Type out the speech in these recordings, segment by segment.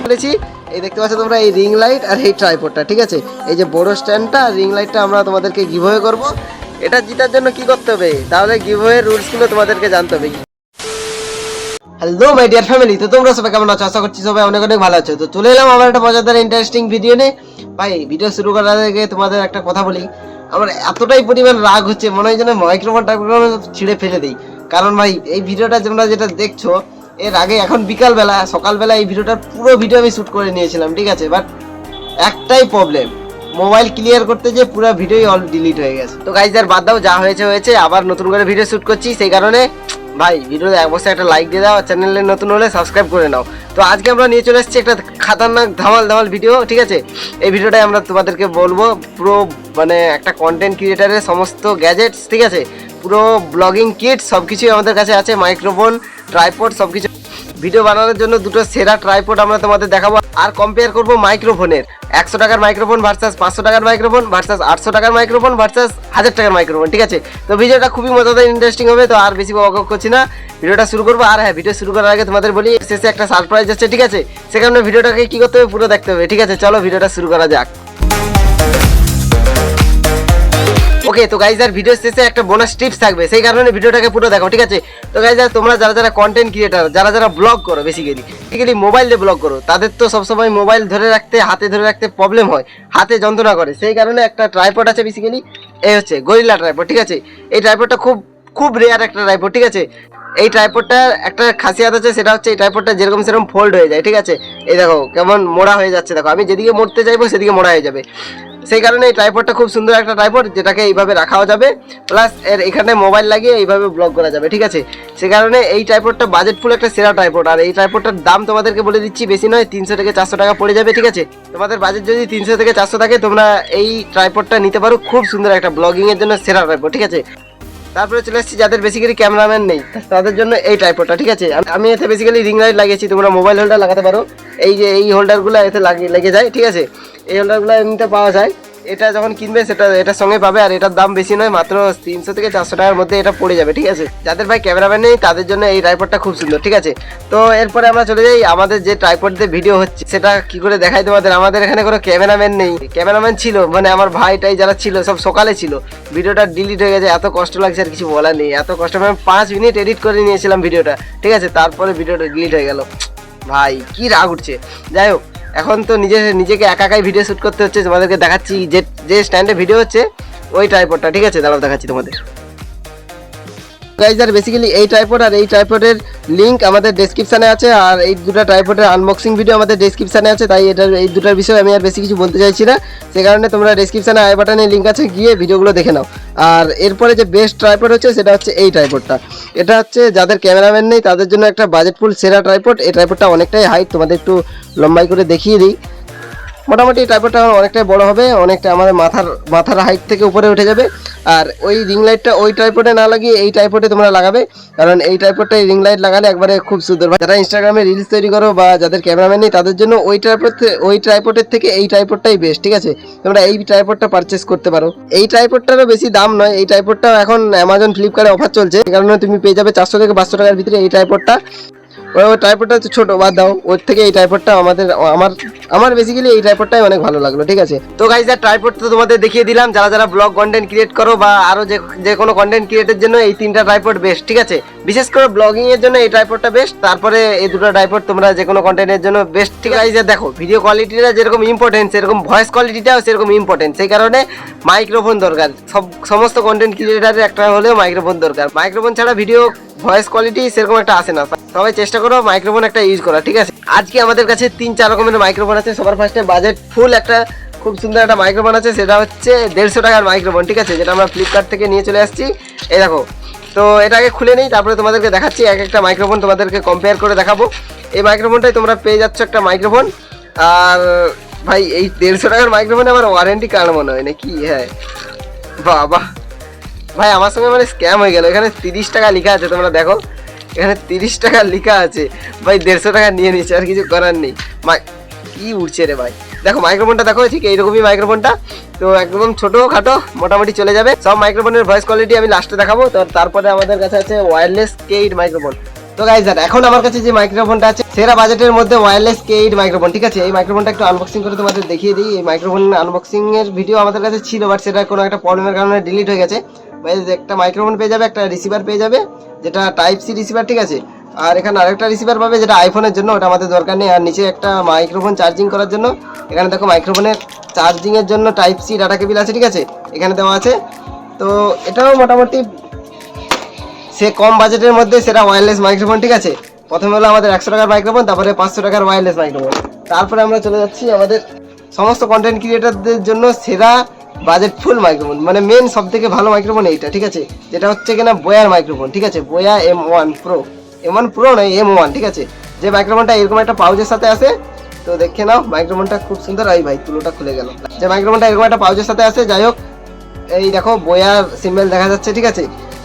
বলেছি এই দেখতে পাচ্ছ তোমরা এই রিং লাইট আর এই ট্রাইপডটা, ঠিক আছে, এই যে বড় স্ট্যান্ডটা আর রিং লাইটটা আমরা তোমাদেরকে গিভওয়ে করব। এটা জেতার জন্য কি করতে হবে, তাহলে গিভওয়ে রুলসগুলো তোমাদেরকে জানতে হবে। হ্যালো মাই ডিয়ার ফ্যামিলি, তো তোমরা সবাই কেমন আছো? আশা করছি সবাই অনেক অনেক ভালো আছো। তো চলে এলাম আবার একটা মজাদার ইন্টারেস্টিং ভিডিও নিয়ে। ভাই ভিডিও শুরু করার আগে তোমাদের একটা কথা বলি, আমার এতটাই পরিমাণ রাগ হচ্ছে মনে হয় যেন মাইক্রোফোন ছিঁড়ে ফেলে দিই। কারণ ভাই এই ভিডিওটা তোমরা যেটা দেখছো এর আগে এখন বিকালবেলা সকালবেলা এই ভিডিওটার পুরো ভিডিও আমি শ্যুট করে নিয়েছিলাম, ঠিক আছে, বাট একটাই প্রবলেম, মোবাইল ক্লিয়ার করতে যে পুরো ভিডিওই অল ডিলিট হয়ে গেছে। তো গাইজ আর বাদ দাও, যা হয়েছে হয়েছে, আবার নতুন করে ভিডিও শ্যুট করছি, সেই কারণে ভাই ভিডিওতে অবশ্যই একটা লাইক দিয়ে দাও, চ্যানেলে নতুন হলে সাবস্ক্রাইব করে নাও। তো আজকে আমরা নিয়ে চলে এসেছি একটা খাতারনাক ধামাল ভিডিও, ঠিক আছে। এই ভিডিওটাই আমরা তোমাদেরকে বলবো পুরো মানে একটা কন্টেন্ট ক্রিয়েটারের সমস্ত গ্যাজেটস, ঠিক আছে, পুরো ব্লগিং কিট সব কিছুই আমাদের কাছে আছে, মাইক্রোফোন, ট্রাইপড সব কিছু। ভিডিও বানানোর জন্য দুটো সেরা ট্রাইপড আমরা তোমাদের দেখাবো, আর কম্পেয়ার করবো মাইক্রোফোনের 100 টাকার মাইক্রোফোন ভার্সাস 500 টাকার মাইক্রোফোন ভার্সাস 800 টাকার মাইক্রোফোন ভার্সাস 1000 টাকার মাইক্রোফোন, ঠিক আছে। তো ভিডিওটা খুবই মজাদার ইন্টারেস্টিং হবে। তো আর বেশি বক করছি না, ভিডিওটা শুরু করবো। আর হ্যাঁ, ভিডিও শুরু করার আগে তোমাদের বলি শেষে একটা সারপ্রাইজ আছে, ঠিক আছে, সে কারণে ভিডিওটাকে কি করতে হবে পুরো দেখতে হবে, ঠিক আছে। চলো ভিডিওটা শুরু করা যাক। ওকে, তো গাইজ আর ভিডিও শেষে একটা বোনাস টিপস থাকবে, সেই কারণে ভিডিওটাকে পুরো দেখো, ঠিক আছে। তো গাইজ আর তোমরা যারা কন্টেন্ট ক্রিয়েটার, যারা ব্লগ করো, বেসিক্যালি মোবাইল দিয়ে ব্লগ করো, তাদের তো সবসময় মোবাইল হাতে ধরে রাখতে প্রবলেম হয়, হাতে যন্ত্রণা করে, সেই কারণে একটা ট্রাইপড আছে বেসিক্যালি, এই হচ্ছে গরিলা ট্রাইপড, ঠিক আছে। এই ট্রাইপডটা খুব রেয়ার একটা ট্রাইপড, ঠিক আছে। এই ট্রাইপডটার একটা খাসিয়াত আছে, সেটা হচ্ছে এই ট্রাইপডটা যেরকম সেরকম ফোল্ড হয়ে যায়, ঠিক আছে। এই দেখো কেমন মোড়া হয়ে যাচ্ছে, দেখো আমি যেদিকে মরতে চাইবো সেদিকে মোড়া হয়ে যাবে, সেই কারণে এই ট্রাইপডটা খুব সুন্দর একটা ট্রাইপড, যেটাকে এইভাবে রাখাও যাবে, প্লাস এর এখানে মোবাইল লাগিয়ে এইভাবে ব্লগ করা যাবে, ঠিক আছে। সেই কারণে এই ট্রাইপডটা বাজেটফুল একটা সেরা ট্রাইপড। আর এই ট্রাইপডটার দাম তোমাদেরকে বলে দিচ্ছি, বেশি নয়, 300 থেকে 400 টাকা পড়ে যাবে, ঠিক আছে। তোমাদের বাজেট যদি 300 থেকে 400 থাকে, তোমরা এই ট্রাইপডটা নিতে পারো, খুব সুন্দর একটা ব্লগিংয়ের জন্য সেরা ট্রাইপড, ঠিক আছে। তারপরে চলে এসেছি যাদের বেসিক্যালি ক্যামেরাম্যান নেই, তাদের জন্য এই ট্রাইপডটা, ঠিক আছে। আমি এতে বেসিক্যালি রিং লাইট লাগিয়েছি, তোমরা মোবাইল হোল্ডার লাগাতে পারো, এই যে এই হোল্ডারগুলো এতে লেগে যায়, ঠিক আছে। এই হোল্ডারগুলো এমনিতে পাওয়া যায়, এটা যখন কিনবে এটার সঙ্গে পাবে, আর এটার দাম বেশি নয়, মাত্র 300 থেকে 400 টাকার মধ্যে এটা পড়ে যাবে, ঠিক আছে। যাদের ভাই ক্যামেরাম্যান নেই তাদের জন্য এই ট্রাইপডটা খুব সুন্দর, ঠিক আছে। তো এরপরে আমরা চলে যাই আমাদের যে ট্রাইপড দিয়ে ভিডিও হচ্ছে সেটা কি করে দেখাই তোমাদের। আমাদের এখানে কোনো ক্যামেরাম্যান নেই, ক্যামেরাম্যান ছিল মানে আমার ভাইটাই যারা ছিল সব সকালে ছিল, ভিডিওটা ডিলিট হয়ে গেছে, এত কষ্ট লাগছে আর কিছু বলার নেই, এত কষ্ট, আমি 5 মিনিট এডিট করে নিয়েছিলাম ভিডিওটা, ঠিক আছে, তারপরে ভিডিওটা ডিলিট হয়ে গেল, ভাই কি রাগ উঠছে। যাই হোক, এখন তো নিজেকে একাই ভিডিও শ্যুট করতে হচ্ছে, তোমাদেরকে দেখাচ্ছি যে স্ট্যান্ডে ভিডিও হচ্ছে ওই ট্রাইপডটা, ঠিক আছে, দাঁড়াও দেখাচ্ছি তোমাদের। গাইজ আর বেসিক্যালি এই ট্রাইপড আর এই ট্রাইপডের লিঙ্ক আমাদের ডেসক্রিপশানে আছে, আর এই দুটো ট্রাইপডের আনবক্সিং ভিডিও আমাদের ডেসক্রিপশানে আছে, তাই এই দুটার বিষয়ে আমি আর বেশি কিছু বলতে চাইছি না, সে কারণে তোমরা ডেসক্রিপশানে আই বাটনে লিঙ্ক আছে, গিয়ে ভিডিওগুলো দেখে নাও। আর এরপরে যে বেস্ট ট্রাইপড হচ্ছে সেটা হচ্ছে এই ট্রাইপডটা, এটা হচ্ছে যাদের ক্যামেরাম্যান নেই তাদের জন্য একটা বাজেটফুল সেরা ট্রাইপড। এই ট্রাইপডটা অনেকটাই হাইট, তোমাদের একটু লম্বাই করে দেখিয়ে দিই, মোটামুটি ট্রাইপডটা অনেকটাই বড় হবে, অনেকটা আমাদের মাথার হাইট থেকে উপরে উঠে যাবে। আর ওই রিং লাইটটা ওই ট্রাইপডে না লাগিয়ে এই ট্রাইপডে তোমরা লাগাবে, কারণ এই ট্রাইপডটাই রিং লাইট লাগালে একবারে খুব সুন্দর। যারা ইনস্টাগ্রামে রিলস তৈরি করো বা যাদের ক্যামেরাম্যান নেই তাদের জন্য ওই ট্রাইপডের থেকে এই ট্রাইপডটাই বেস্ট, ঠিক আছে। তোমরা এই ট্রাইপডটা পারচেস করতে পারো। এই ট্রাইপডটারও বেশি দাম নয়, এই ট্রাইপডটা এখন অ্যামাজন ফ্লিপকার্টে অফার চলছে, এই কারণে তুমি পেয়ে যাবে 400 থেকে 500 টাকার ভিতরে এই ট্রাইপডটা। ওই ট্রাইপডটা হচ্ছে ছোটো, বাদ দাও, ওর থেকে এই ট্রাইপডটা আমার বেসিক্যালি এই ট্রাইপডটাই অনেক ভালো লাগলো, ঠিক আছে। তো গাইজ আর ট্রাইপড তো তোমাদের দেখিয়ে দিলাম, যারা ব্লগ কন্টেন্ট ক্রিয়েট করো বা আরও যে কোনো কন্টেন্ট ক্রিয়েটের জন্য এই 3টা ট্রাইপড বেস্ট, ঠিক আছে। বিশেষ করে ব্লগিং এর জন্য এই ট্রাইপডটা বেস্ট, তারপরে এই দুটো ট্রাইপড তোমরা যে কোনো কন্টেন্টের জন্য বেস্ট, ঠিক আছে। দেখো ভিডিও কোয়ালিটিটা যেরকম ইম্পর্টেন্ট সেরকম ভয়েস কোয়ালিটিটাও সেরকম ইম্পর্টেন্ট, সেই কারণে মাইক্রোফোন দরকার, সমস্ত কন্টেন্ট ক্রিয়েটারের একটা হলেও মাইক্রোফোন দরকার। মাইক্রোফোন ছাড়া ভিডিও ভয়েস কোয়ালিটি সেরকম একটা আসে না, সবাই চেষ্টা করো মাইক্রোফোন একটা ইউজ করা, ঠিক আছে। আজকে আমাদের কাছে 3-4 রকমের মাইক্রোফোন আছে। সবার ফার্স্টে বাজেট ফুল একটা খুব সুন্দর একটা মাইক্রোফোন আছে, সেটা হচ্ছে 150 টাকার মাইক্রোফোন, ঠিক আছে, যেটা আমরা ফ্লিপকার্ট থেকে নিয়ে চলে আসছি। এই দেখো, তো এটাকে খুলে নিই, তারপরে তোমাদেরকে দেখাচ্ছি একটা মাইক্রোফোন, তোমাদেরকে কম্পেয়ার করে দেখাবো। এই মাইক্রোফোনটাই তোমরা পেয়ে যাচ্ছ একটা মাইক্রোফোন। আর ভাই এই 150 টাকার মাইক্রোফোনে আমার ওয়ারেন্টি কার্ড মনে হয় নাকি, হ্যাঁ বাবা ভাই আমার সঙ্গে মানে স্ক্যাম হয়ে গেল। এখানে 30 টাকা লেখা আছে, তোমরা দেখো এখানে 30 টাকা লেখা আছে, ভাই 150 টাকা নিয়ে নিচ্ছে, আর কিছু করার নেই। কি উঠছে রে ভাই, দেখো মাইক্রোফোনটা দেখো, ঠিক এইরকমই মাইক্রোফোনটা, তো একদম ছোটো খাটো মোটামুটি চলে যাবে। সব মাইক্রোফোনের ভয়েস কোয়ালিটি আমি লাস্টে দেখাবো। তো তারপরে আমাদের কাছে আছে ওয়্যারলেস K8 মাইক্রোফোন। তো গাইস এখন আমার কাছে যে মাইক্রোফোনটা আছে সেরা বাজেটের মধ্যে ওয়্যারলেস K8 মাইক্রোফোন, ঠিক আছে। এই মাইক্রোফোনটা একটু আনবক্সিং করে তোমাদের দেখিয়ে দিই। এই মাইক্রোফোন আনবক্সিং এর ভিডিও আমাদের কাছে ছিল, বাট সেটা কোনো একটা প্রবলেমের কারণে ডিলিট হয়ে গেছে। একটা মাইক্রোফোন পেয়ে যাবে, একটা রিসিভার পেয়ে যাবে যেটা টাইপ সি রিসিভার, ঠিক আছে। আর এখানে আরেকটা রিসিভার পাবে যেটা আইফোনের জন্য, ওটা আমাদের দরকার নেই। আর নিচে একটা মাইক্রোফোন চার্জিং করার জন্য, এখানে দেখো মাইক্রোফোনের চার্জিং এর জন্য টাইপ সি ডাটা কেবল আছে, ঠিক আছে, এখানে দেওয়া আছে। তো এটাও মোটামুটি সে কম বাজেটের মধ্যে সেটা ওয়্যারলেস মাইক্রোফোন, ঠিক আছে। প্রথমে হলো আমাদের 100 টাকার মাইক্রোফোন, তারপরে 500 টাকার ওয়্যারলেস মাইক্রোফোন, তারপরে আমরা চলে যাচ্ছি আমাদের সমস্ত কন্টেন্ট ক্রিয়েটারদের জন্য সেরা বাজেট ফুল মাইক্রোফোন, মানে মেন সব থেকে ভালো মাইক্রোফোন এইটা, ঠিক আছে, যেটা হচ্ছে কিনা বোয়ার মাইক্রোফোন, ঠিক আছে। বোয়া M1 Pro, M1 Pro নয় M1, ঠিক আছে। যে মাইক্রোফোনটা এরকম একটা পাউচের সাথে আসে, তো দেখে নাও মাইক্রোফোনটা খুব সুন্দর। এই ভাই তুলোটা খুলে গেল। যে মাইক্রোফোনটা এরকম একটা পাউচের সাথে আসে, যাই হোক এই দেখো বোয়ার সিম্বল দেখা যাচ্ছে, ঠিক আছে।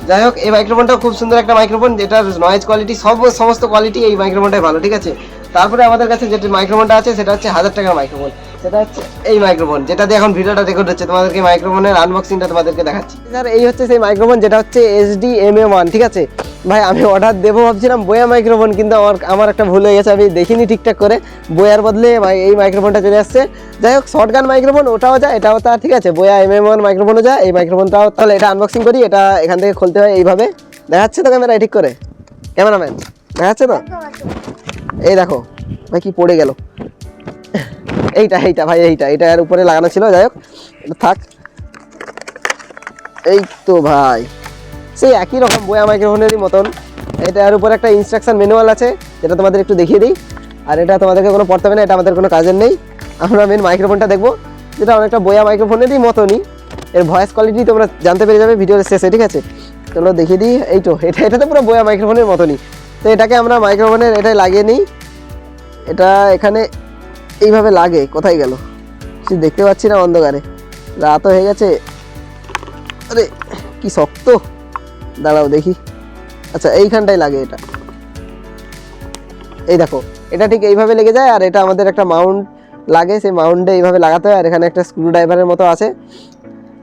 যাই হোক এই মাইক্রোফোনটাও খুব সুন্দর একটা মাইক্রোফোন, যেটার নয়েজ কোয়ালিটি সমস্ত কোয়ালিটি এই মাইক্রোফোনটাই ভালো, ঠিক আছে। তারপরে আমাদের কাছে যেটা মাইক্রোফোনটা আছে সেটা হচ্ছে 1000 টাকার মাইক্রোফোন, সেটা হচ্ছে এই মাইক্রোফোন যেটা দিয়ে এখন ভিডিওটা রেকর্ড হচ্ছে, তোমাদেরকে মাইক্রোফোনের আনবক্সিংটা তোমাদেরকে দেখাচ্ছি। স্যার এই হচ্ছে সেই মাইক্রোফোন যেটা হচ্ছে HDMA1, ঠিক আছে। ভাই আমি অর্ডার দেবো ভাবছিলাম বোয়া মাইক্রোফোন, কিন্তু আমার একটা ভুল হয়ে গেছে, আমি দেখিনি ঠিকঠাক করে, বোয়ার বদলে এই মাইক্রোফোনটা চলে আসছে। যাই হোক শর্টগান মাইক্রোফোন ওটাও যায়, এটাও তার, ঠিক আছে। বোয়া MM1 মাইক্রোফোনও যায়, এই মাইক্রোফোনটাও। তাহলে এটা আনবক্সিং করি। এটা এখান থেকে খুলতে হয় এইভাবে, দেখাচ্ছে তো ক্যামেরা ঠিক করে, ক্যামেরাম্যান দেখাচ্ছে তো, এই দেখো ভাই কি পড়ে গেল, এইটা ভাই এইটা এর উপরে লাগানো ছিল। যাই হোক এটা থাক। এই তো ভাই সেই একই রকম বোয়া মাইক্রোফোনেরই মতন, এটার উপরে একটা ইনস্ট্রাকশন ম্যানুয়াল আছে, যেটা তোমাদের একটু দেখিয়ে দিই। আর এটা তোমাদেরকে কোনো পড়তে হবে না, এটা আমাদের কোনো কাজের নেই। আমরা মেন মাইক্রোফোনটা দেখবো, যেটা অনেকটা বোয়া মাইক্রোফোনেরই মতনই। এর ভয়েস কোয়ালিটি তোমরা জানতে পেরে যাবে ভিডিওর শেষে, ঠিক আছে। চলো দেখিয়ে দিই। এই তো এটা তো পুরো বোয়া মাইক্রোফোনের মতনই। তো এটাকে আমরা মাইক্রোফোনের এটাই লাগিয়ে নিই। এটা এখানে এইভাবে লাগে, কোথায় গেল কিছু দেখতে পাচ্ছি না অন্ধকারে, রাতও হয়ে গেছে। আরে কি শক্ত, দাঁড়াও দেখি। আচ্ছা এইখানটাই লাগে এটা, এই দেখো এটা ঠিক এইভাবে লেগে যায়। আর এটা আমাদের একটা মাউন্ট লাগে, সেই মাউন্টে এইভাবে লাগাতে হয়। আর এখানে একটা স্ক্রু ড্রাইভারের মতো আছে,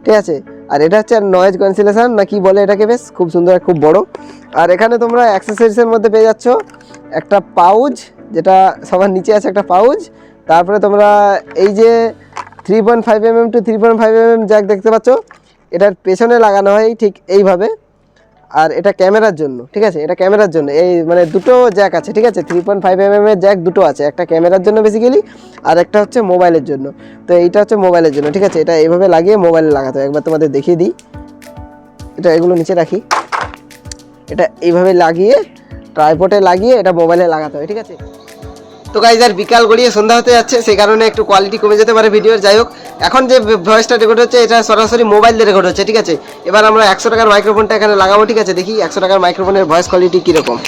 ঠিক আছে। আর এটা হচ্ছে নয়েজ ক্যান্সেলেশন না কি বলে এটাকে, বেশ খুব সুন্দর, খুব বড়। আর এখানে তোমরা অ্যাক্সেসরিজের মধ্যে পেয়ে যাচ্ছ একটা পাউচ, যেটা সবার নিচে আছে একটা পাউচ। তারপরে তোমরা এই যে 3.5mm to 3.5mm জ্যাক দেখতে পাচ্ছ, এটার পেছনে লাগানো হয় ঠিক এইভাবে। আর এটা ক্যামেরার জন্য, ঠিক আছে, এটা ক্যামেরার জন্য এই মানে দুটো জ্যাক আছে, ঠিক আছে। 3.5mm এর জ্যাক দুটো আছে, একটা ক্যামেরার জন্য বেসিক্যালি, আর একটা হচ্ছে মোবাইলের জন্য। তো এইটা হচ্ছে মোবাইলের জন্য, ঠিক আছে। এটা এইভাবে লাগিয়ে মোবাইলে লাগাতে হয়। একবার তোমাদের দেখিয়ে দিই, এটা এগুলো নিচে রাখি, এটা এইভাবে লাগিয়ে ট্রাইপডে লাগিয়ে এটা মোবাইলে লাগাতে হয়, ঠিক আছে। তো গাইজ আর বিকাল গড়িয়ে সন্ধ্যা হতে যাচ্ছে, সেই কারণে একটু কোয়ালিটি কমে যেতে পারে ভিডিওর। যাই হোক এখন যে ভয়েসটা রেকর্ড হচ্ছে এটা সরাসরি মোবাইল দিয়ে রেকর্ড হচ্ছে, ঠিক আছে। এবার আমরা 100 টাকার মাইক্রোফোনটা এখানে লাগাবো, ঠিক আছে। দেখি 100 টাকার মাইক্রোফোনের ভয়েস কোয়ালিটি কীরকম।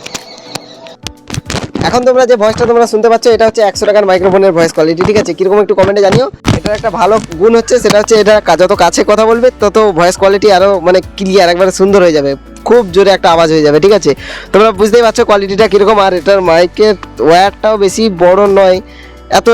এখন তোমরা যে ভয়েসটা তোমরা শুনতে পাচ্ছ এটা হচ্ছে 100 টাকার মাইক্রোফোনের ভয়েস কোয়ালিটি, ঠিক আছে। কীরকম একটু কমেন্টে জানিও। এটার একটা ভালো গুণ হচ্ছে সেটা হচ্ছে এটা যত কাছে কথা বলবে তত ভয়েস কোয়ালিটি আরও মানে ক্লিয়ার, একবারে সুন্দর হয়ে যাবে, খুব জোরে একটা আওয়াজ হয়ে যাবে, ঠিক আছে। তোমরা বুঝতেই পারছো কোয়ালিটিটা কীরকম। আর এটার মাইকের ওয়্যারটাও বেশি বড় নয়, এত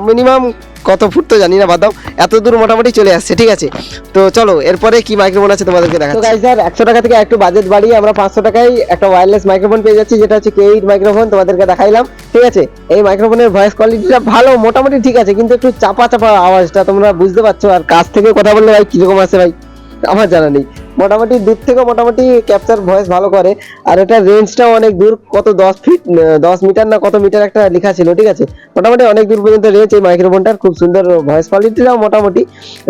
মিনিমাম কত ফুট তো জানি না, বাদ দাও, এত দূর মোটামুটি চলে আসছে, ঠিক আছে। তো চলো এরপরে কি মাইক্রোফোন আছে তোমাদেরকে দেখাচ্ছি। তো গাইস স্যার 100 টাকা থেকে একটু বাজেট বাড়িয়ে আমরা 500 টাকায় একটা ওয়্যারলেস মাইক্রোফোন পেয়ে যাচ্ছি, যেটা হচ্ছে K8 মাইক্রোফোন, তোমাদেরকে দেখাইলাম, ঠিক আছে। এই মাইক্রোফোনের ভয়েস কোয়ালিটিটা ভালো মোটামুটি, ঠিক আছে, কিন্তু একটু চাপা আওয়াজটা তোমরা বুঝতে পারছো। আর কাছ থেকে কথা বললে ভাই কীরকম আছে ভাই আমার জানা নেই, মোটামুটি দূর থেকে মোটামুটি ক্যাপচার ভয়েস ভালো করে। আর এটার রেঞ্জটাও অনেক দূর, কত 10 মিটার না কত মিটার একটা লেখা ছিল, ঠিক আছে। মোটামুটি অনেক দূর পর্যন্ত রেঞ্জ এই মাইক্রোফোনটার, খুব সুন্দর ভয়েস কোয়ালিটিটাও মোটামুটি,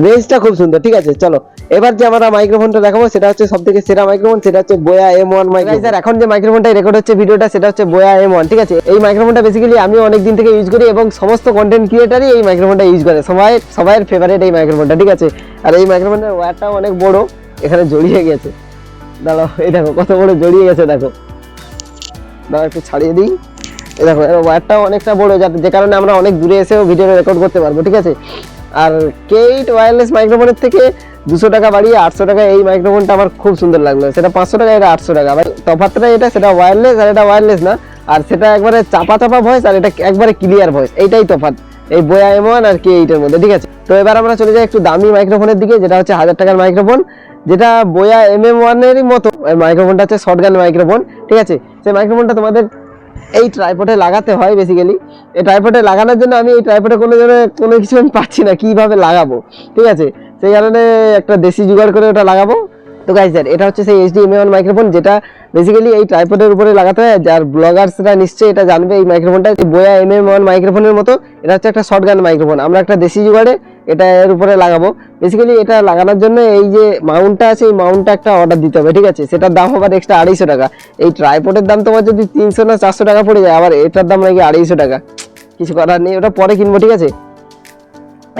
রেঞ্জটা খুব সুন্দর, ঠিক আছে। চলো এবার যে আমরা মাইক্রোফোনটা দেখাবো সেটা হচ্ছে সব থেকে সেরা মাইক্রোফোন, সেটা হচ্ছে বোয়া M1 মাইক্রোফোন। স্যার এখন যে মাইক্রোফোনটা রেকর্ড হচ্ছে ভিডিওটা সেটা হচ্ছে বোয়া M1, ঠিক আছে। এই মাইক্রোফোনটা বেসিক্যালি আমি অনেক দিন থেকে ইউজ করি এবং সমস্ত কন্টেন্ট ক্রিয়েটারই এই মাইক্রোফোনটা ইউজ করে, সবাই ফেভারিট এই মাইক্রোফোনটা, ঠিক আছে। আর এই মাইক্রোফোনের ওয়্যারটাও অনেক বড়, এখানে জড়িয়ে গেছে, দাঁড়াও এই দেখো কত বড় জড়িয়ে গেছে, দেখো দাঁড়াও একটু ছাড়িয়ে দিই। এই দেখো এর ওয়্যারটাও অনেকটা বড়, যে কারণে আমরা অনেক দূরে এসেও ভিডিও রেকর্ড করতে পারবো, ঠিক আছে। আর K8 ওয়্যারলেস মাইক্রোফোনের থেকে 200 টাকা বাড়িয়ে 800 টাকা এই মাইক্রোফোনটা আমার খুব সুন্দর লাগলো। সেটা 500 টাকা, এটা 800 টাকা, ভাই তফাৎটা এটা, সেটা ওয়্যারলেস আর এটা ওয়্যারলেস না। আর সেটা একবারে চাপা ভয়েস আর এটা একবারে ক্লিয়ার ভয়েস, এইটাই তফাৎ এই বোয়া M1 আর K8 এর মধ্যে, ঠিক আছে। তো এবার আমরা চলে যাই একটু দামি মাইক্রোফোনের দিকে, যেটা হচ্ছে 1000 টাকার মাইক্রোফোন, যেটা বোয়া MM1-এরই মতো মাইক্রোফোনটা হচ্ছে শর্টগান মাইক্রোফোন, ঠিক আছে। সেই মাইক্রোফোনটা তোমাদের এই ট্রাইপডে লাগাতে হয় বেসিক্যালি। এই ট্রাইপডে লাগানোর জন্য আমি এই ট্রাইপডে কোনো কিছু আমি পাচ্ছি না কীভাবে লাগাবো, ঠিক আছে। সেই কারণে একটা দেশি জোগাড় করে ওটা লাগাবো। তো গাইস স্যার, এটা হচ্ছে সেই HD MM1 মাইক্রোফোন, যেটা বেসিক্যালি এই ট্রাইপডের উপরে লাগাতে হয়। যার ব্লগার্সরা নিশ্চয়ই এটা জানবে। এই মাইক্রোফোনটা বোয়া MM1 মাইক্রোফোনের মতো, এটা হচ্ছে একটা শর্টগান মাইক্রোফোন। আমরা একটা দেশি জোগাড়ে এটা এর উপরে লাগাবো। বেসিক্যালি এটা লাগানোর জন্য এই যে মাউন্টটা আছে, এই মাউন্টটা একটা অর্ডার দিতে হবে, ঠিক আছে। সেটার দাম আবার এক্সট্রা 250 টাকা। এই ট্রাইপডের দাম তোমার যদি 300 না 400 টাকা পড়ে যায়, আবার এটার দাম নাকি 250 টাকা। কিছু করার নেই, ওটা পরে কিনবো, ঠিক আছে।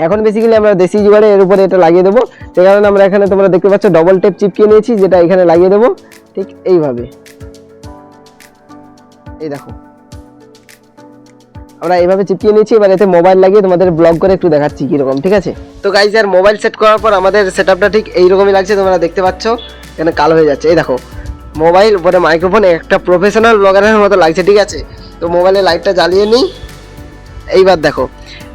এখন বেসিক্যালি আমরা দেশি জোগাড়ে এর উপরে এটা লাগিয়ে দেবো। সেই কারণে আমরা এখানে তোমরা দেখতে পাচ্ছ ডবল টেপ চিপকিয়ে নিয়েছি, যেটা এখানে লাগিয়ে দেবো ঠিক এইভাবে। এই দেখো আমরা এইভাবে চিপকিয়ে নিয়েছি। এবার এতে মোবাইল লাগিয়ে তোমাদের ব্লগ করে একটু দেখাচ্ছি কীরকম, ঠিক আছে। তো গাইস আর মোবাইল সেট করার পর আমাদের সেটআপটা ঠিক এইরকমই লাগছে, তোমরা দেখতে পাচ্ছ এখানে কালো হয়ে যাচ্ছে। এই দেখো মোবাইল উপরে মাইক্রোফোন, একটা প্রফেশনাল ব্লগারের মতো লাগছে, ঠিক আছে। তো মোবাইলের লাইটটা জ্বালিয়ে নিই। এইবার দেখো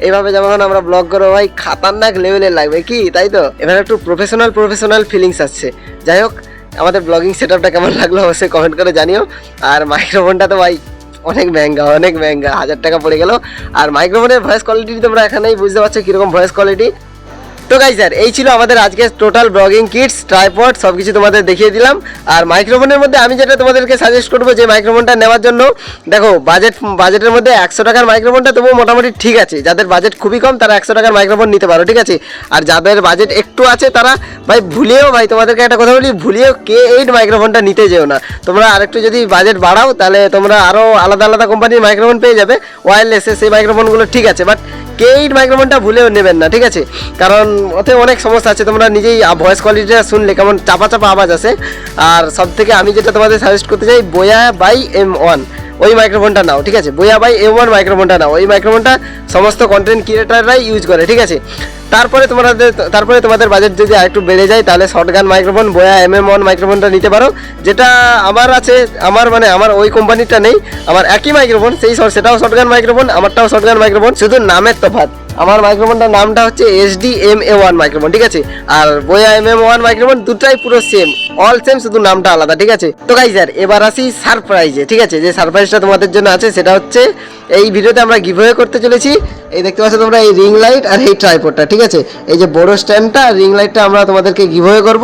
এইভাবে যেমন আমরা ব্লগ করবো ভাই, খাতারনাক লেভেলের লাগবে কি, তাই তো। এবার একটু প্রফেশনাল ফিলিংস আসছে। যাই হোক, আমাদের ব্লগিং সেটআপটা কেমন লাগলো অবশ্যই কমেন্ট করে জানিও। আর মাইক্রোফোনটা তো ভাই অনেক মহঙ্গা 1000 টাকা পড়ে গেল। আর মাইক্রোফোনের ভয়েস কোয়ালিটি তোমরা এখানেই বুঝতে পারছো কীরকম ভয়েস কোয়ালিটি। তো গাইস স্যার, এই ছিল আমাদের আজকে টোটাল ব্লগিং কিটস, ট্রাইপড সব কিছু তোমাদের দেখিয়ে দিলাম। আর মাইক্রোফোনের মধ্যে আমি যেটা তোমাদেরকে সাজেস্ট করবো যে মাইক্রোফোনটা নেওয়ার জন্য, দেখো বাজেটের মধ্যে 100 টাকার মাইক্রোফোনটা তবুও মোটামুটি ঠিক আছে। যাদের বাজেট খুবই কম তারা 100 টাকার মাইক্রোফোন নিতে পারো, ঠিক আছে। আর যাদের বাজেট একটু আছে তারা ভাই তোমাদেরকে একটা কথা বলি, ভুলেও K8 মাইক্রোফোনটা নিতে যেও না। তোমরা আরেকটু যদি বাজেট বাড়াও তাহলে তোমরা আরও আলাদা কোম্পানির মাইক্রোফোন পেয়ে যাবে ওয়্যারলেসে, সেই মাইক্রোফোনগুলো ঠিক আছে। বাট K8 মাইক্রোফোনটা ভুলেও নেবেন না, ঠিক আছে। কারণ ওতে অনেক সমস্যা আছে, তোমরা নিজেই ভয়েস কোয়ালিটিটা শুনলে কেমন চাপা আওয়াজ আসে। আর সব থেকে আমি যেটা তোমাদের সাজেস্ট করতে চাই, বোয়া বাই M1 ওই মাইক্রোফোনটা নাও, ঠিক আছে। বোয়া বাই M1 মাইক্রোফোনটা নাও। ওই মাইক্রোফোনটা সমস্ত কন্টেন্ট ক্রিয়েটাররাই ইউজ করে, ঠিক আছে। তারপরে তোমাদের বাজেট যদি আরেকটু বেড়ে যায় তাহলে শর্টগান মাইক্রোফোন বোয়া MM1 মাইক্রোফোনটা নিতে পারো, যেটা আমার আছে। আমার ওই কোম্পানিটা নেই, আমার একই মাইক্রোফোন, সেটাও শর্টগান মাইক্রোফোন, আমারটাও শর্টগান মাইক্রোফোন, শুধু নামের তফাৎ। আমার মাইক্রোফোনটার নামটা হচ্ছে HD MA1 মাইক্রোফোন, ঠিক আছে। আর বোয়া MM1 মাইক্রোফোন দুটাই পুরো সেম, অল সেম, শুধু নামটা আলাদা, ঠিক আছে। তো গাইস স্যার, এবার আসি সারপ্রাইজে, ঠিক আছে। যে সারপ্রাইজটা তোমাদের জন্য আছে সেটা হচ্ছে এই ভিডিওতে আমরা গিভঅ্যাওয়ে করতে চলেছি। এই দেখতে পাচ্ছ তোমরা এই রিং লাইট আর এই ট্রাইপডটা, ঠিক আছে। এই যে বড় স্ট্যান্ডটা আর রিং লাইটটা আমরা তোমাদেরকে গিভঅ্যাওয়ে করব।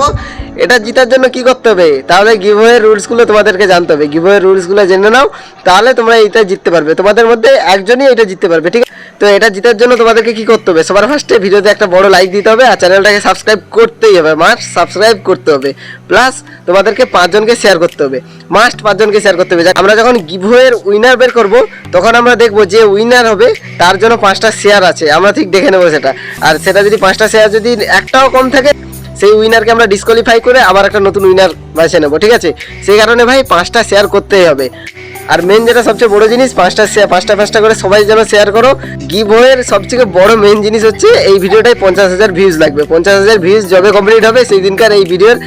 এটা জেতার জন্য কি করতে হবে, তাহলে গিভঅ্যাওয়ের রুলসগুলো তোমাদেরকে জানতে হবে। গিভঅ্যাওয়ের রুলসগুলো জেনে নাও, তাহলে তোমরা এইটা জিততে পারবে। তোমাদের মধ্যে একজনই এটা জিততে পারবে, ঠিক আছে। তো এটা জেতার জন্য তোমাদেরকে কি করতে হবে, সবার ফার্স্টে ভিডিওতে একটা বড় লাইক দিতে হবে, আর চ্যানেলটাকে সাবস্ক্রাইব করতেই হবে, মাস্ট সাবস্ক্রাইব করতে হবে। প্লাস তোমাদেরকে 5 জনকে শেয়ার করতে হবে, মাস্ট 5 জনকে শেয়ার করতে হবে। আমরা যখন গিভঅ্যাওয়ের উইনার বের করব তখন আমরা দেখব যে উইনার হবে তার জন্য 5টা শেয়ার আছে, আমরা ঠিক দেখে নেবো সেটা। আর সেটা যদি 5টা শেয়ার যদি একটাও কম থাকে, সেই উইনারকে আমরা ডিসকোয়ালিফাই করে আবার একটা নতুন উইনার বাছিয়ে নেবো, ঠিক আছে। সেই কারণে ভাই 5টা শেয়ার করতেই হবে। আর মেন যেটা সবচেয়ে বড় জিনিস, 5টা করে সবাই যেন শেয়ার করো। গিভঅ্যাওয়ের সবথেকে বড় মেন জিনিস হচ্ছে এই ভিডিওটাই 50,000 ভিউজ লাগবে। 50,000 ভিউজ যবে কমপ্লিট হবে সেই দিনকার এই ভিডিওর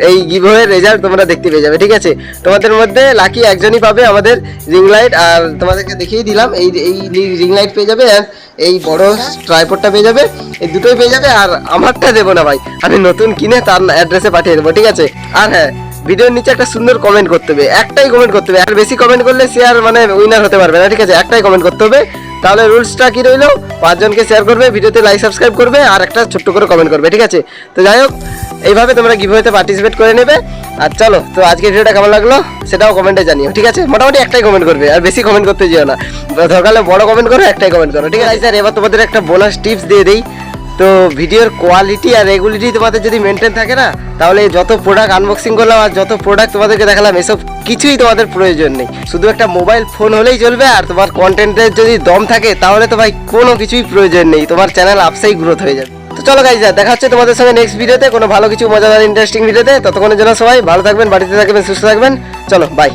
এই গিভঅ্যাওয়ের রেজাল্ট তোমরা দেখতে পেয়ে যাবে, ঠিক আছে। তোমাদের মধ্যে লাকি একজনই পাবে আমাদের রিং লাইট, আর তোমাদেরকে দেখিয়ে দিলাম এই রিং লাইট পেয়ে যাবে, আর এই বড় ট্রাইপডটা পেয়ে যাবে, এই দুটোই পেয়ে যাবে। আর আমারটা দেবো না ভাই, আমি নতুন কিনে তার অ্যাড্রেসে পাঠিয়ে দেবো, ঠিক আছে। আর হ্যাঁ, ভিডিওর নিচে একটা সুন্দর কমেন্ট করতে হবে, একটাই কমেন্ট করতে হবে। আর বেশি কমেন্ট করলে সে আর উইনার হতে পারবে না, ঠিক আছে। একটাই কমেন্ট করতে হবে। তাহলে রুলসটা কি রইলো, 5 জনকে শেয়ার করবে, ভিডিওতে লাইক সাবস্ক্রাইব করবে, আর একটা ছোট্ট করে কমেন্ট করবে, ঠিক আছে। তো যাই হোক, এইভাবে তোমরা গিভঅ্যাওয়েতে পার্টিসিপেট করে নেবে। আর চলো, তো আজকের ভিডিওটা কেমন লাগলো সেটাও কমেন্টে জানিও, ঠিক আছে। মোটামুটি একটাই কমেন্ট করবে, আর বেশি কমেন্ট করতে যেও না। সকালে বড় কমেন্ট করো, একটাই কমেন্ট করো, ঠিক আছে। স্যার, এবার তোমাদের একটা বোনাস টিপস দিয়ে দিই। তো ভিডিওর কোয়ালিটি আর রেগুলারিটি তোমাদের যদি মেনটেন থাকে না, তাহলে যত প্রোডাক্ট আনবক্সিং করলাম আর যত প্রোডাক্ট তোমাদেরকে দেখালাম, এসব কিছুই তোমাদের প্রয়োজন নেই। শুধু একটা মোবাইল ফোন হলেই চলবে, আর তোমার কন্টেন্টের যদি দম থাকে তাহলে তো ভাই কোনো কিছুই প্রয়োজন নেই, তোমার চ্যানেল আপসেই গ্রোথ হয়ে যাবে। তো চলো গাইস, দেখা হচ্ছে তোমাদের সঙ্গে নেক্সট ভিডিওতে, কোনো ভালো কিছু মজাদার ইন্টারেস্টিং ভিডিওতে। ততক্ষণের জন্য সবাই ভালো থাকবেন, বাড়িতে থাকবেন, সুস্থ থাকবেন। চলো, বাই।